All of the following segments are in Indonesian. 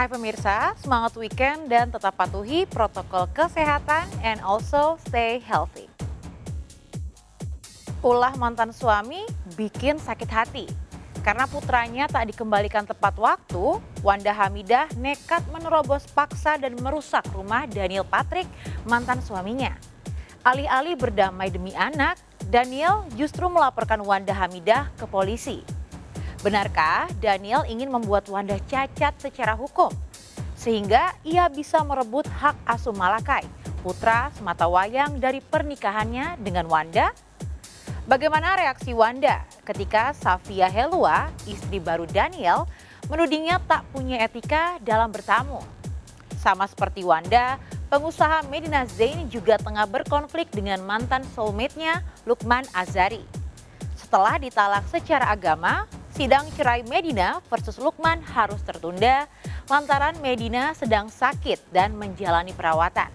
Hai pemirsa, semangat weekend dan tetap patuhi protokol kesehatan and also stay healthy. Ulah mantan suami bikin sakit hati. Karena putranya tak dikembalikan tepat waktu, Wanda Hamidah nekat menerobos paksa dan merusak rumah Daniel Patrick, mantan suaminya. Alih-alih berdamai demi anak, Daniel justru melaporkan Wanda Hamidah ke polisi. Benarkah Daniel ingin membuat Wanda cacat secara hukum? Sehingga ia bisa merebut hak asuh Malakai, putra sematawayang dari pernikahannya dengan Wanda? Bagaimana reaksi Wanda ketika Safia Helua, istri baru Daniel, menudingnya tak punya etika dalam bertamu? Sama seperti Wanda, pengusaha Medina Zain juga tengah berkonflik dengan mantan soulmate-nya Lukman Azhari. Setelah ditalak secara agama, sidang cerai Medina versus Lukman harus tertunda lantaran Medina sedang sakit dan menjalani perawatan.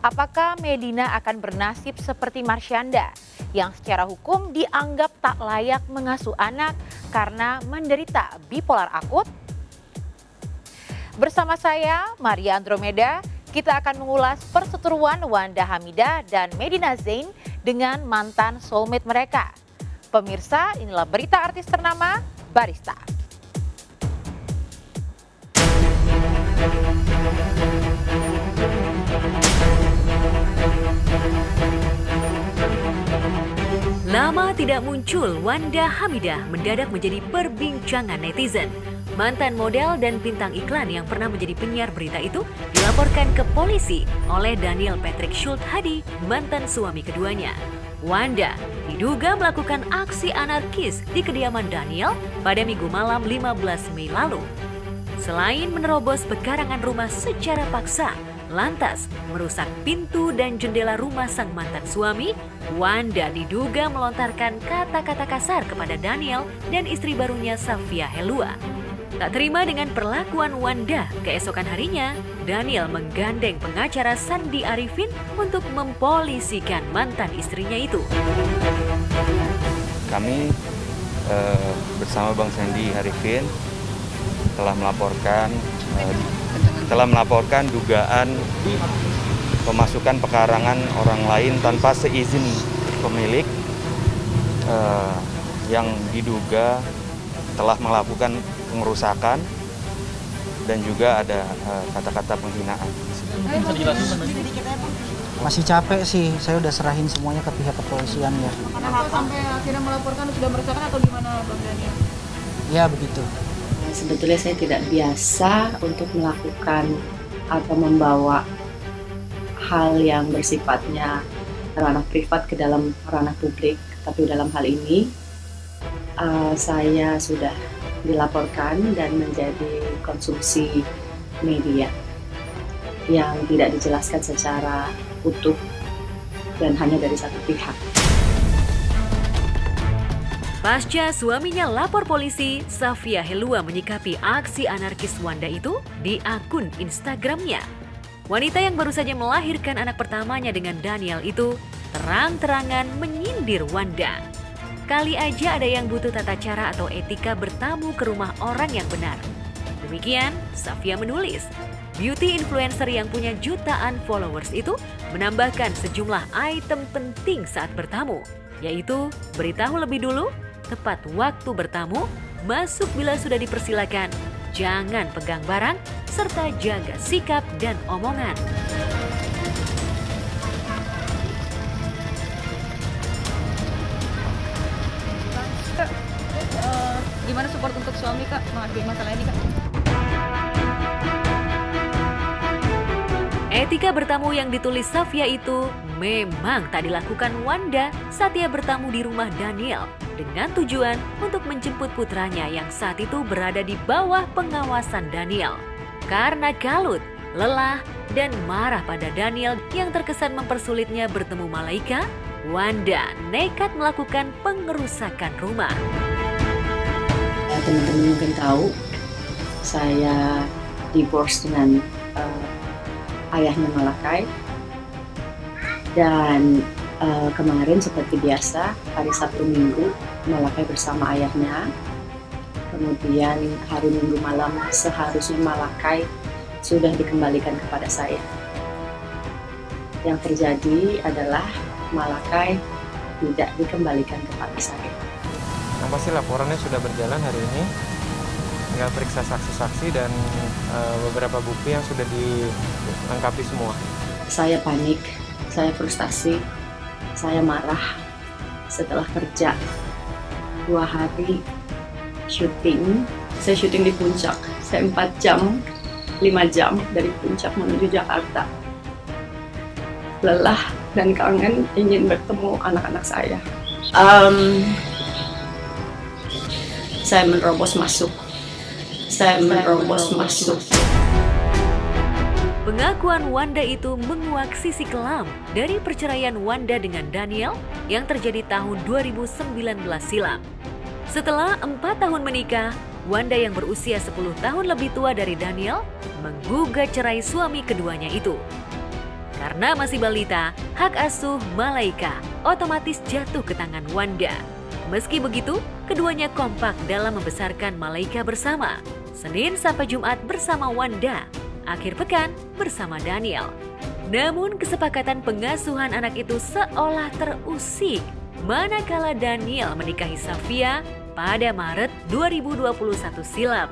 Apakah Medina akan bernasib seperti Marsyanda yang secara hukum dianggap tak layak mengasuh anak karena menderita bipolar akut? Bersama saya, Maria Andromeda, kita akan mengulas perseteruan Wanda Hamidah dan Medina Zain dengan mantan soulmate mereka. Pemirsa, inilah berita artis ternama, Barista. Lama tidak muncul, Wanda Hamidah mendadak menjadi perbincangan netizen. Mantan model dan bintang iklan yang pernah menjadi penyiar berita itu dilaporkan ke polisi oleh Daniel Patrick Schultz Hadi, mantan suami keduanya. Wanda diduga melakukan aksi anarkis di kediaman Daniel pada Minggu malam 15 Mei lalu. Selain menerobos pekarangan rumah secara paksa, lantas merusak pintu dan jendela rumah sang mantan suami, Wanda diduga melontarkan kata-kata kasar kepada Daniel dan istri barunya Safia Helua. Tak terima dengan perlakuan Wanda, keesokan harinya Daniel menggandeng pengacara Sandi Arifin untuk mempolisikan mantan istrinya itu. Kami bersama Bang Sandi Arifin telah melaporkan dugaan pemasukan pekarangan orang lain tanpa seizin pemilik yang diduga telah melakukan pengerusakan dan juga ada kata-kata penghinaan. Masih capek sih, saya udah serahin semuanya ke pihak kepolisian ya. Kenapa sampai akhirnya melaporkan sudah meresahkan atau gimana Bang Daniel? Ya begitu. Sebetulnya saya tidak biasa untuk melakukan atau membawa hal yang bersifatnya ranah privat ke dalam ranah publik. Tapi dalam hal ini saya sudah dilaporkan dan menjadi konsumsi media yang tidak dijelaskan secara utuh dan hanya dari satu pihak. Pasca suaminya lapor polisi, Safia Helua menyikapi aksi anarkis Wanda itu di akun Instagramnya. Wanita yang baru saja melahirkan anak pertamanya dengan Daniel itu terang-terangan menyindir Wanda. Kali aja ada yang butuh tata cara atau etika bertamu ke rumah orang yang benar. Demikian, Safia menulis. Beauty influencer yang punya jutaan followers itu menambahkan sejumlah item penting saat bertamu, yaitu beritahu lebih dulu, tepat waktu bertamu, masuk bila sudah dipersilakan, jangan pegang barang, serta jaga sikap dan omongan. Gimana support untuk suami Kak menghadapi masalah ini Kak? Etika bertamu yang ditulis Safia itu memang tak dilakukan Wanda saat ia bertamu di rumah Daniel dengan tujuan untuk menjemput putranya yang saat itu berada di bawah pengawasan Daniel. Karena kalut, lelah, dan marah pada Daniel yang terkesan mempersulitnya bertemu Malaika, Wanda nekat melakukan pengerusakan rumah. Teman-teman mungkin tahu, saya divorce dengan ayahnya Malakai. Dan kemarin seperti biasa, hari Sabtu Minggu, Malakai bersama ayahnya Kemudian hari Minggu malam seharusnya Malakai sudah dikembalikan kepada saya. Yang terjadi adalah Malakai tidak dikembalikan kepada saya. Yang pasti laporannya sudah berjalan hari ini, tinggal periksa saksi-saksi dan beberapa bukti yang sudah dilengkapi semua. Saya panik, saya frustasi, saya marah setelah kerja 2 hari syuting. Saya syuting di puncak, saya 4 jam, 5 jam dari puncak menuju Jakarta. Lelah dan kangen ingin bertemu anak-anak saya. Saya menerobos masuk. Pengakuan Wanda itu menguak sisi kelam dari perceraian Wanda dengan Daniel yang terjadi tahun 2019 silam. Setelah 4 tahun menikah, Wanda yang berusia 10 tahun lebih tua dari Daniel menggugat cerai suami keduanya itu. Karena masih balita, hak asuh Malaika otomatis jatuh ke tangan Wanda. Meski begitu, keduanya kompak dalam membesarkan Malaika bersama. Senin sampai Jumat bersama Wanda, akhir pekan bersama Daniel. Namun kesepakatan pengasuhan anak itu seolah terusik manakala Daniel menikahi Safia pada Maret 2021 silam.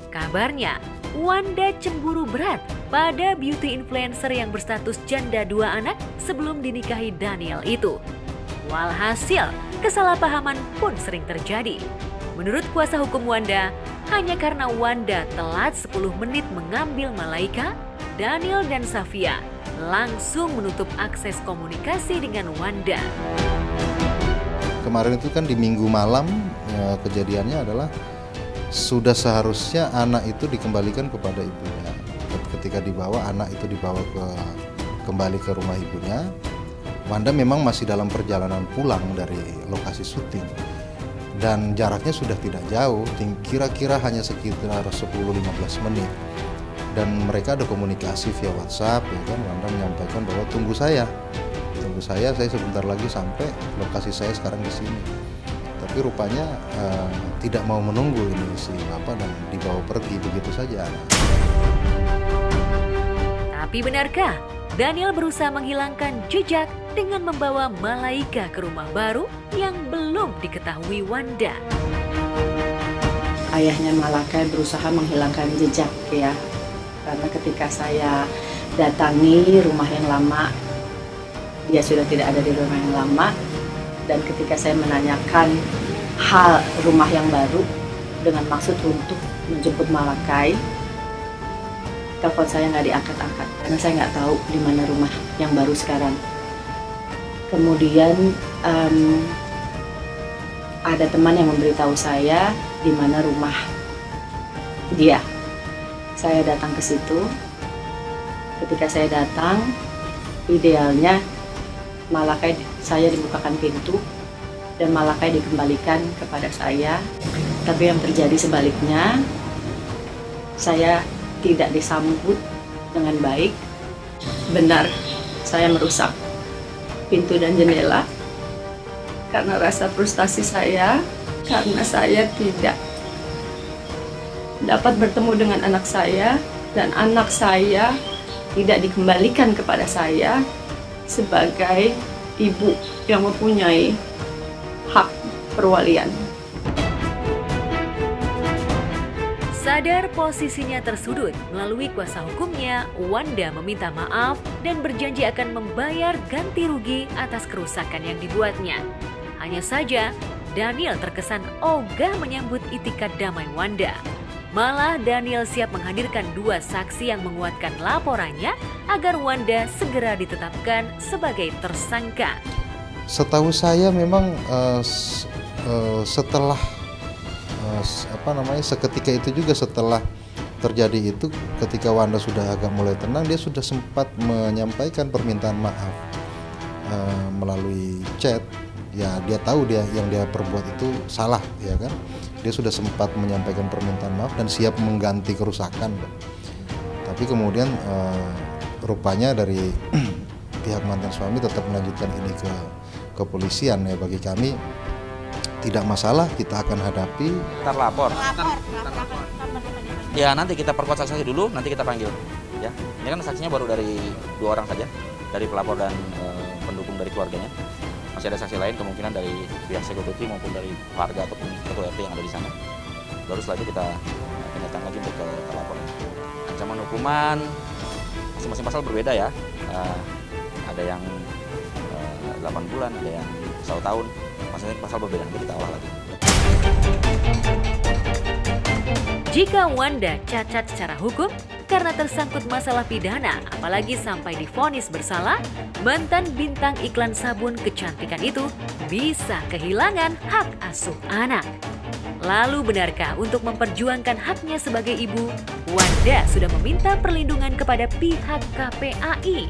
Kabarnya, Wanda cemburu berat pada beauty influencer yang berstatus janda 2 anak sebelum dinikahi Daniel itu. Walhasil, kesalahpahaman pun sering terjadi. Menurut kuasa hukum Wanda, hanya karena Wanda telat 10 menit mengambil Malaika, Daniel dan Safia langsung menutup akses komunikasi dengan Wanda. Kemarin itu kan di Minggu malam kejadiannya adalah sudah seharusnya anak itu dikembalikan kepada ibunya. Ketika dibawa, anak itu dibawa kembali ke rumah ibunya. Wanda memang masih dalam perjalanan pulang dari lokasi syuting dan jaraknya sudah tidak jauh, kira-kira hanya sekitar 10-15 menit. Dan mereka ada komunikasi via WhatsApp, ya kan. Wanda menyampaikan bahwa tunggu saya sebentar lagi sampai, lokasi saya sekarang di sini. Tapi rupanya tidak mau menunggu ini si bapak dan dibawa pergi begitu saja. Tapi benarkah Daniel berusaha menghilangkan jejak dengan membawa Malaika ke rumah baru yang belum diketahui Wanda? Ayahnya Malaika berusaha menghilangkan jejak ya. Karena ketika saya datangi rumah yang lama, dia sudah tidak ada di rumah yang lama. Dan ketika saya menanyakan hal rumah yang baru dengan maksud untuk menjemput Malakai, telepon saya nggak diangkat-angkat karena saya nggak tahu di mana rumah yang baru sekarang. Kemudian ada teman yang memberitahu saya di mana rumah dia. Saya datang ke situ. Ketika saya datang, idealnya Malakai saya dibukakan pintu dan Malakai dikembalikan kepada saya. Tapi yang terjadi sebaliknya, saya tidak disambut dengan baik. Benar, saya merusak pintu dan jendela karena rasa frustasi saya, karena saya tidak dapat bertemu dengan anak saya dan anak saya tidak dikembalikan kepada saya sebagai ibu yang mempunyai hak perwalian. Sadar posisinya tersudut, melalui kuasa hukumnya, Wanda meminta maaf dan berjanji akan membayar ganti rugi atas kerusakan yang dibuatnya. Hanya saja, Daniel terkesan ogah menyambut itikat damai Wanda. Malah Daniel siap menghadirkan 2 saksi yang menguatkan laporannya agar Wanda segera ditetapkan sebagai tersangka. Setahu saya memang setelah seketika itu juga, setelah terjadi itu, ketika Wanda sudah agak mulai tenang, dia sudah sempat menyampaikan permintaan maaf melalui chat. Ya, dia tahu yang dia perbuat itu salah, ya kan. Dia sudah sempat menyampaikan permintaan maaf dan siap mengganti kerusakan. Tapi kemudian rupanya dari pihak mantan suami tetap melanjutkan ini ke kepolisian. Ya, bagi kami tidak masalah, kita akan hadapi. Terlapor. Ya nanti kita perkuat saksi dulu, nanti kita panggil. Ya, ini kan saksinya baru dari 2 orang saja, dari pelapor dan pendukung dari keluarganya. Masih ada saksi lain kemungkinan dari pihak security maupun dari warga ataupun ketua RT yang ada di sana. Baru setelah itu kita tanyakan lagi untuk ke pelapor. Ancaman hukuman masing-masing pasal berbeda ya. Ada yang 8 bulan, ada yang 1 tahun. Masing-masing pasal berbeda, nanti kita olah lagi. Jika Wanda cacat secara hukum karena tersangkut masalah pidana, apalagi sampai divonis bersalah, mantan bintang iklan sabun kecantikan itu bisa kehilangan hak asuh anak. Lalu benarkah untuk memperjuangkan haknya sebagai ibu, Wanda sudah meminta perlindungan kepada pihak KPAI?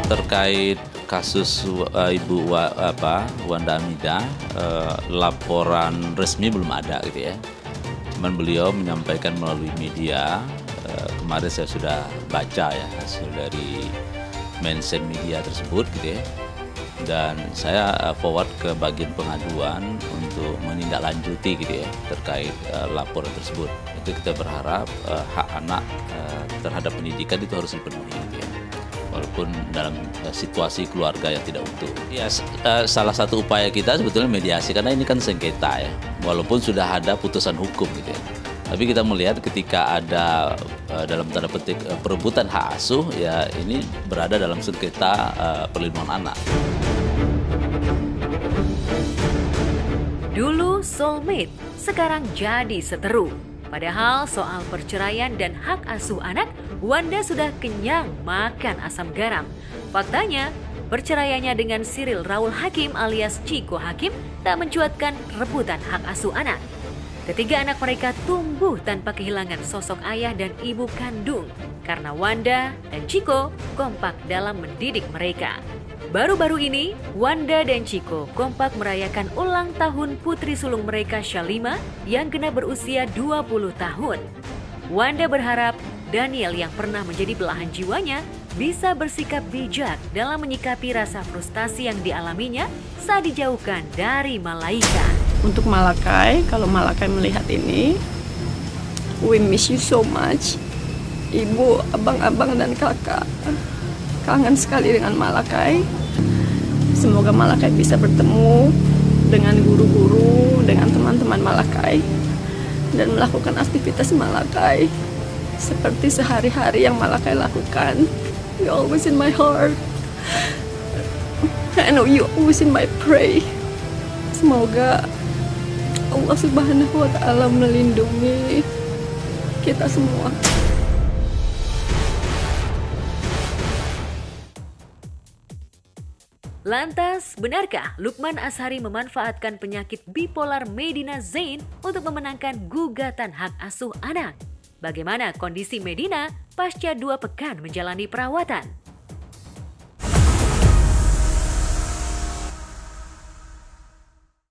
Terkait kasus Ibu Wanda Hamidah, laporan resmi belum ada gitu ya. Cuman beliau menyampaikan melalui media, kemarin saya sudah baca ya hasil dari mention media tersebut gitu ya. Dan saya forward ke bagian pengaduan untuk menindaklanjuti gitu ya terkait laporan tersebut. Itu kita berharap hak anak terhadap pendidikan itu harus dipenuhi gitu ya. Walaupun dalam situasi keluarga yang tidak utuh. Ya, salah satu upaya kita sebetulnya mediasi, karena ini kan sengketa ya. Walaupun sudah ada putusan hukum gitu ya. Tapi kita melihat ketika ada dalam tanda petik perebutan hak asuh, ya ini berada dalam sengketa perlindungan anak. Dulu soulmate, sekarang jadi seteru. Padahal soal perceraian dan hak asuh anak, Wanda sudah kenyang makan asam garam. Faktanya, perceraiannya dengan Cyril Raul Hakim alias Chico Hakim tak mencuatkan rebutan hak asuh anak. Ketiga anak mereka tumbuh tanpa kehilangan sosok ayah dan ibu kandung karena Wanda dan Chico kompak dalam mendidik mereka. Baru-baru ini, Wanda dan Chico kompak merayakan ulang tahun putri sulung mereka Shalima yang genap berusia 20 tahun. Wanda berharap Daniel yang pernah menjadi belahan jiwanya bisa bersikap bijak dalam menyikapi rasa frustasi yang dialaminya saat dijauhkan dari Malaika. Untuk Malakai, kalau Malakai melihat ini, we miss you so much. Ibu, abang-abang dan kakak kangen sekali dengan Malakai. Semoga Malakai bisa bertemu dengan guru-guru, dengan teman-teman Malakai, dan melakukan aktivitas Malakai seperti sehari-hari yang Malakai lakukan. You always in my heart. I know you always in my pray. Semoga Allah Subhanahu wa Ta'ala melindungi kita semua. Lantas, benarkah Lukman Azhari memanfaatkan penyakit bipolar Medina Zain untuk memenangkan gugatan hak asuh anak? Bagaimana kondisi Medina pasca 2 pekan menjalani perawatan?